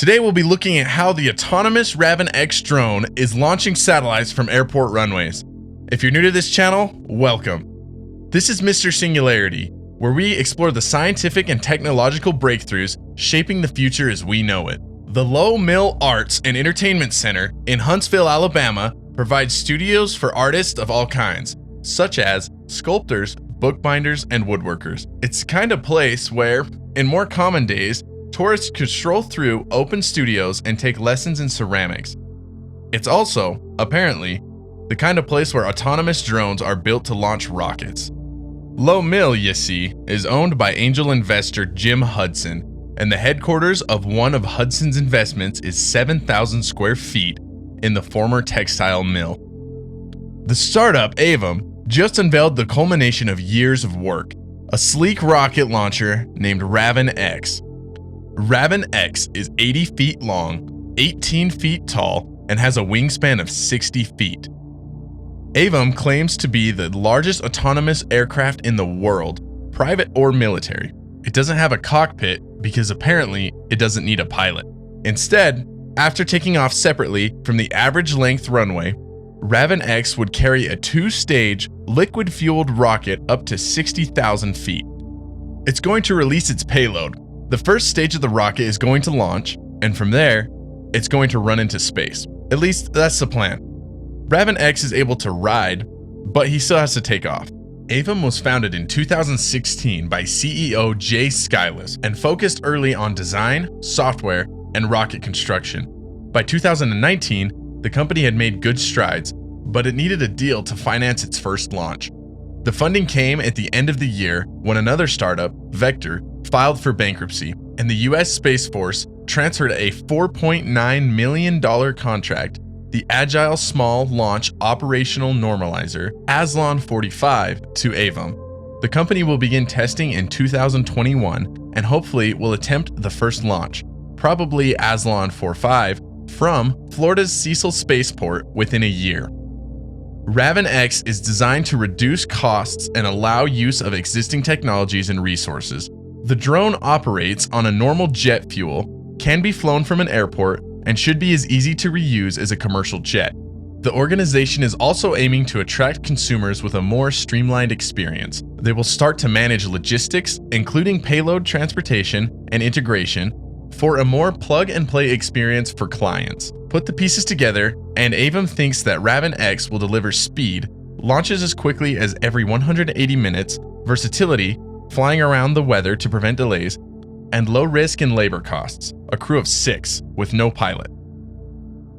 Today we'll be looking at how the autonomous Ravn X drone is launching satellites from airport runways. If you're new to this channel, welcome. This is Mr. Singularity, where we explore the scientific and technological breakthroughs shaping the future as we know it. The Low Mill Arts and Entertainment Center in Huntsville, Alabama provides studios for artists of all kinds, such as sculptors, bookbinders, and woodworkers. It's the kind of place where, in more common days, tourists could stroll through open studios and take lessons in ceramics. It's also, apparently, the kind of place where autonomous drones are built to launch rockets. Low Mill, you see, is owned by angel investor Jim Hudson, and the headquarters of one of Hudson's investments is 7,000 square feet in the former textile mill. The startup, Aevum, just unveiled the culmination of years of work, a sleek rocket launcher named Ravn X. Ravn X is 80 feet long, 18 feet tall, and has a wingspan of 60 feet. Aevum claims to be the largest autonomous aircraft in the world, private or military. It doesn't have a cockpit because apparently it doesn't need a pilot. Instead, after taking off separately from the average length runway, Ravn X would carry a two-stage, liquid-fueled rocket up to 60,000 feet. It's going to release its payload. The first stage of the rocket is going to launch, and from there, it's going to run into space. At least, that's the plan. Ravn X is able to ride, but he still has to take off. Aevum was founded in 2016 by CEO Jay Skyless and focused early on design, software, and rocket construction. By 2019, the company had made good strides, but it needed a deal to finance its first launch. The funding came at the end of the year when another startup, Vector, filed for bankruptcy, and the US Space Force transferred a $4.9 million contract, the Agile Small Launch Operational Normalizer, Aslan-45, to Aevum. The company will begin testing in 2021 and hopefully will attempt the first launch, probably Aslan-45, from Florida's Cecil Spaceport within a year. Ravn X is designed to reduce costs and allow use of existing technologies and resources. The drone operates on a normal jet fuel, can be flown from an airport, and should be as easy to reuse as a commercial jet. The organization is also aiming to attract consumers with a more streamlined experience. They will start to manage logistics, including payload transportation and integration, for a more plug-and-play experience for clients. Put the pieces together, and Aevum thinks that Ravn X will deliver speed, launches as quickly as every 180 minutes, versatility, flying around the weather to prevent delays, and low risk and labor costs, a crew of 6 with no pilot.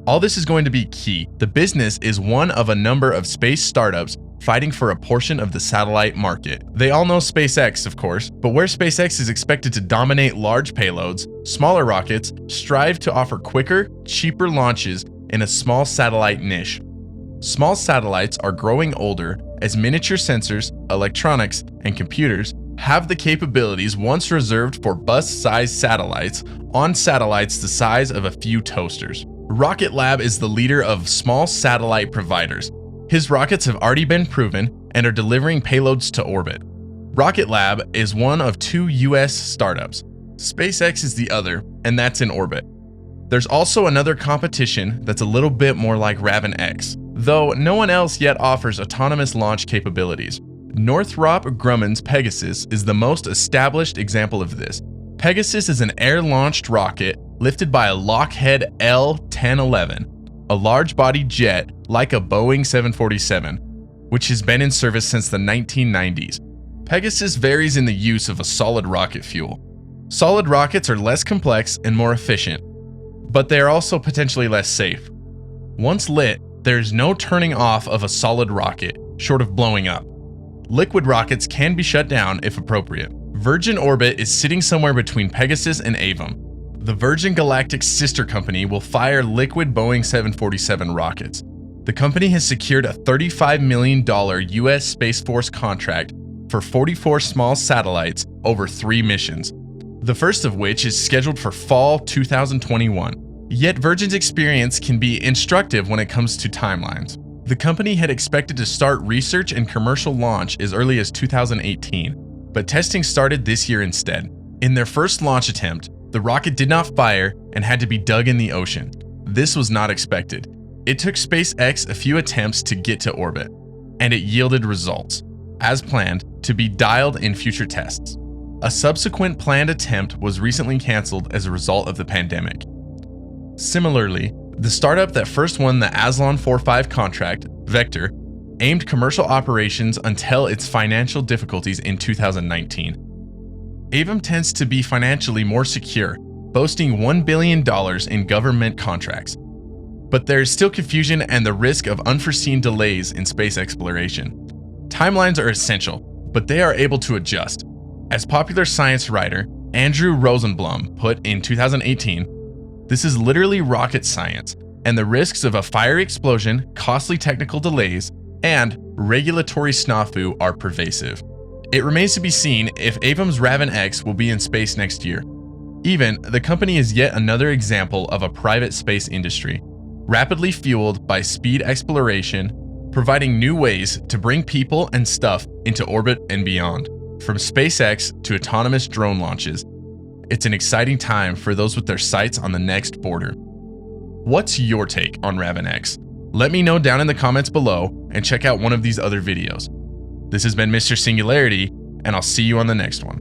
All this is going to be key. The business is one of a number of space startups fighting for a portion of the satellite market. They all know SpaceX, of course, but where SpaceX is expected to dominate large payloads, smaller rockets strive to offer quicker, cheaper launches in a small satellite niche. Small satellites are growing older as miniature sensors, electronics, and computers have the capabilities once reserved for bus-sized satellites on satellites the size of a few toasters. Rocket Lab is the leader of small satellite providers. His rockets have already been proven and are delivering payloads to orbit. Rocket Lab is one of 2 US startups. SpaceX is the other, and that's in orbit. There's also another competition that's a little bit more like Ravn X, though no one else yet offers autonomous launch capabilities. Northrop Grumman's Pegasus is the most established example of this. Pegasus is an air-launched rocket lifted by a Lockheed L-1011, a large-body jet like a Boeing 747, which has been in service since the 1990s. Pegasus varies in the use of a solid rocket fuel. Solid rockets are less complex and more efficient, but they are also potentially less safe. Once lit, there is no turning off of a solid rocket, short of blowing up. Liquid rockets can be shut down if appropriate. Virgin Orbit is sitting somewhere between Pegasus and Aevum. The Virgin Galactic's sister company will fire liquid Boeing 747 rockets. The company has secured a $35 million US Space Force contract for 44 small satellites over 3 missions, the first of which is scheduled for fall 2021. Yet Virgin's experience can be instructive when it comes to timelines. The company had expected to start research and commercial launch as early as 2018, but testing started this year instead. In their first launch attempt, The rocket did not fire and had to be dug in the ocean. This was not expected. It took SpaceX a few attempts to get to orbit, and it yielded results, as planned, to be dialed in future tests. A subsequent planned attempt was recently canceled as a result of the pandemic. Similarly, the startup that first won the Aslan 4-5 contract, Vector, aimed commercial operations until its financial difficulties in 2019. Aevum tends to be financially more secure, boasting $1 billion in government contracts. But there is still confusion and the risk of unforeseen delays in space exploration. Timelines are essential, but they are able to adjust. As popular science writer Andrew Rosenblum put in 2018, this is literally rocket science, and the risks of a fiery explosion, costly technical delays, and regulatory snafu are pervasive. It remains to be seen if Aevum's Ravn X will be in space next year. Even, the company is yet another example of a private space industry, rapidly fueled by speed exploration, providing new ways to bring people and stuff into orbit and beyond. From SpaceX to autonomous drone launches, it's an exciting time for those with their sights on the next border. What's your take on Ravn X? Let me know down in the comments below and check out one of these other videos. This has been Mr. Singularity, and I'll see you on the next one.